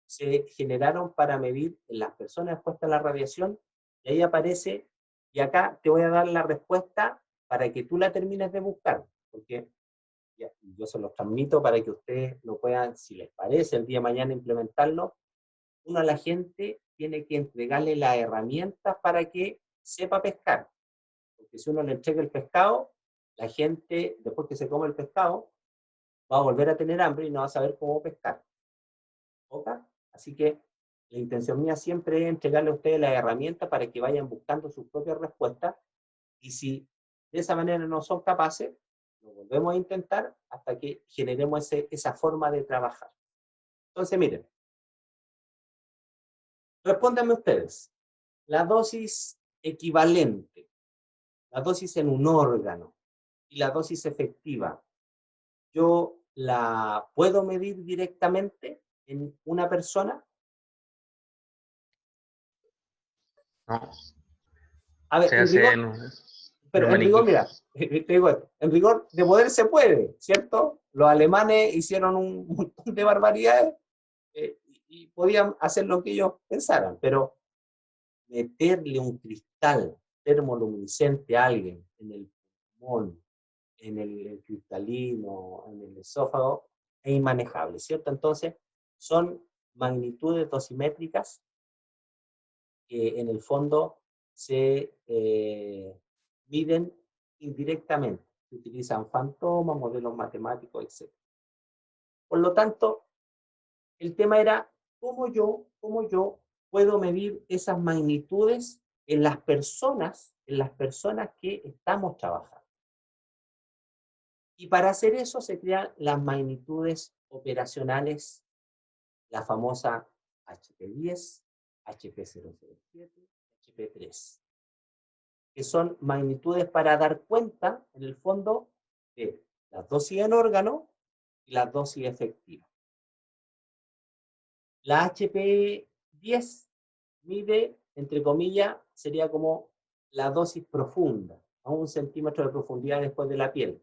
se generaron para medir las personas expuestas a la radiación, y ahí aparece, y acá te voy a dar la respuesta para que tú la termines de buscar, porque ya, yo se los transmito para que ustedes lo puedan, si les parece, el día de mañana implementarlo. Uno a la gente tiene que entregarle las herramientas para que sepa pescar, porque si uno le entrega el pescado, la gente, después que se come el pescado, va a volver a tener hambre y no va a saber cómo pescar. ¿Ok? Así que La intención mía siempre es entregarle a ustedes la herramienta para que vayan buscando sus propias respuestas, y si de esa manera no son capaces, lo volvemos a intentar hasta que generemos esa forma de trabajar. Entonces, miren, respóndanme ustedes, la dosis equivalente, la dosis en un órgano y la dosis efectiva, ¿yo la puedo medir directamente en una persona? No, A ver, se en hace rigor, en un pero en rigor, maniquí. mira, te digo esto, en rigor de poder se puede, ¿cierto? Los alemanes hicieron un montón de barbaridades y podían hacer lo que ellos pensaran, pero meterle un cristal termoluminiscente a alguien en el pulmón, en el cristalino, en el esófago, es inmanejable, ¿cierto? Entonces, son magnitudes dosimétricas que en el fondo se miden indirectamente. Se utilizan fantomas, modelos matemáticos, etc. Por lo tanto, el tema era cómo yo puedo medir esas magnitudes en las personas que estamos trabajando. Y para hacer eso se crean las magnitudes operacionales, la famosa HP10, HP007, HP3, que son magnitudes para dar cuenta, en el fondo, de las dosis en órgano y las dosis efectivas. La HP10 mide, entre comillas, sería como la dosis profunda, a 1 centímetro de profundidad después de la piel.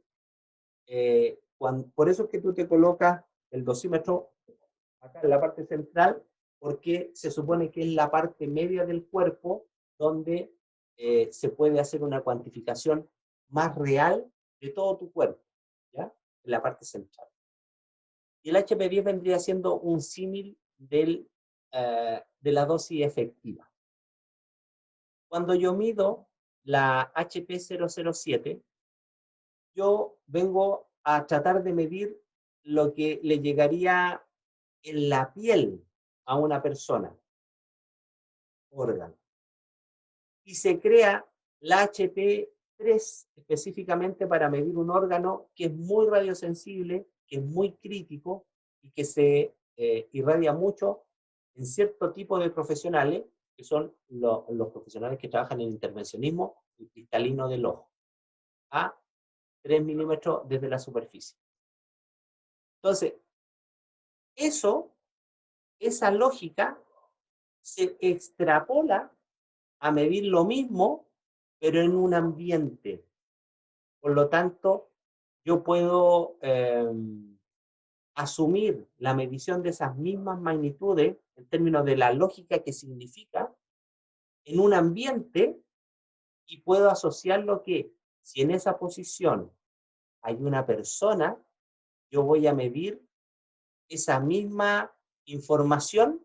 Por eso es que tú te colocas el dosímetro acá en la parte central, porque se supone que es la parte media del cuerpo donde se puede hacer una cuantificación más real de todo tu cuerpo, ¿ya? En la parte central. Y el HP10 vendría siendo un símil de la dosis efectiva. Cuando yo mido la HP007, yo vengo a tratar de medir lo que le llegaría en la piel a una persona, órgano. Y se crea la HP3 específicamente para medir un órgano que es muy radiosensible, que es muy crítico y que se irradia mucho en cierto tipo de profesionales, que son los profesionales que trabajan en intervencionismo y cristalino del ojo, a 3 milímetros desde la superficie. Entonces, esa lógica se extrapola a medir lo mismo, pero en un ambiente. Por lo tanto, yo puedo asumir la medición de esas mismas magnitudes en términos de la lógica que significa en un ambiente, y puedo asociarlo que si en esa posición hay una persona, yo voy a medir esa misma información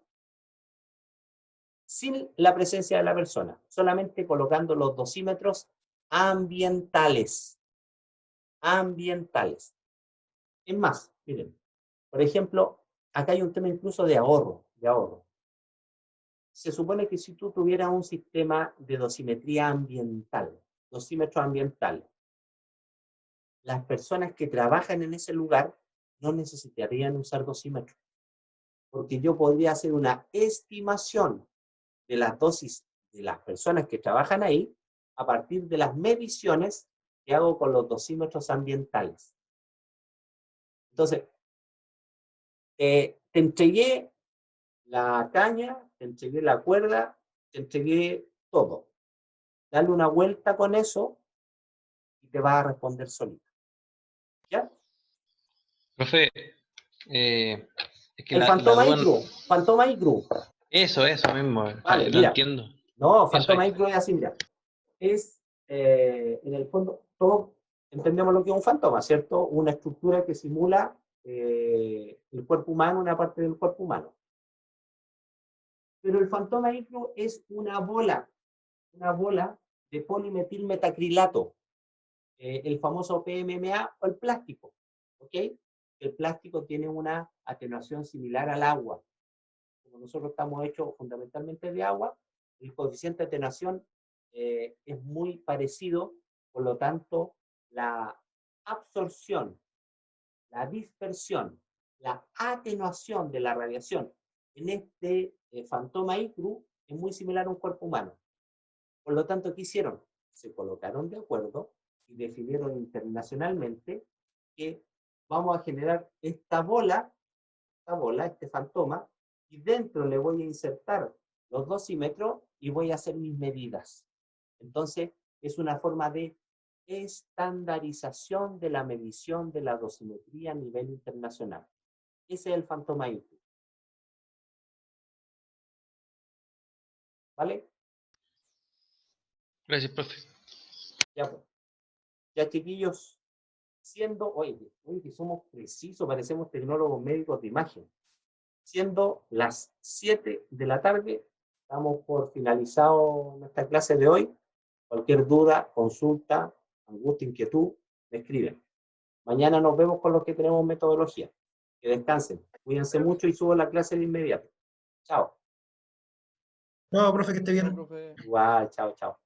sin la presencia de la persona, solamente colocando los dosímetros ambientales. Ambientales. Es más, miren, por ejemplo, acá hay un tema incluso de ahorro, Se supone que si tú tuvieras un sistema de dosimetría ambiental, dosímetro ambiental, las personas que trabajan en ese lugar no necesitarían usar dosímetro, porque yo podría hacer una estimación de las dosis de las personas que trabajan ahí a partir de las mediciones que hago con los dosímetros ambientales. Entonces, te entregué la caña, te entregué la cuerda, te entregué todo. Dale una vuelta con eso y te vas a responder solito. ¿Ya? Profe, es que El la Fantoma duda... iCrew. Fantoma iCrew. Eso mismo. Vale, No mira. entiendo. No, Eso Fantoma es. iCrew es así, mira. Es, en el fondo, todos entendemos lo que es un fantoma, ¿cierto? Una estructura que simula el cuerpo humano, una parte del cuerpo humano. Pero el Fantoma iCrew es una bola de polimetilmetacrilato, el famoso PMMA o el plástico, ¿ok? El plástico tiene una atenuación similar al agua, como nosotros estamos hechos fundamentalmente de agua, el coeficiente de atenuación es muy parecido, por lo tanto, la absorción, la dispersión, la atenuación de la radiación en este Fantoma Icru es muy similar a un cuerpo humano. Por lo tanto, ¿qué hicieron? Se colocaron de acuerdo y definieron internacionalmente que vamos a generar esta bola, este fantoma, y dentro le voy a insertar los dosímetros y voy a hacer mis medidas. Entonces, es una forma de estandarización de la medición de la dosimetría a nivel internacional. Ese es el Fantoma Icru. ¿Vale? Gracias, profe. Ya, pues. Ya, chiquillos, oye, que somos precisos, parecemos tecnólogos médicos de imagen. Siendo las 7 de la tarde, damos por finalizado nuestra clase de hoy. Cualquier duda, consulta, angustia, inquietud, me escriben. Mañana nos vemos con los que tenemos metodología. Que descansen. Cuídense mucho y subo la clase de inmediato. Chao. No, profe, que esté bien. Profe. Igual, chao, chao.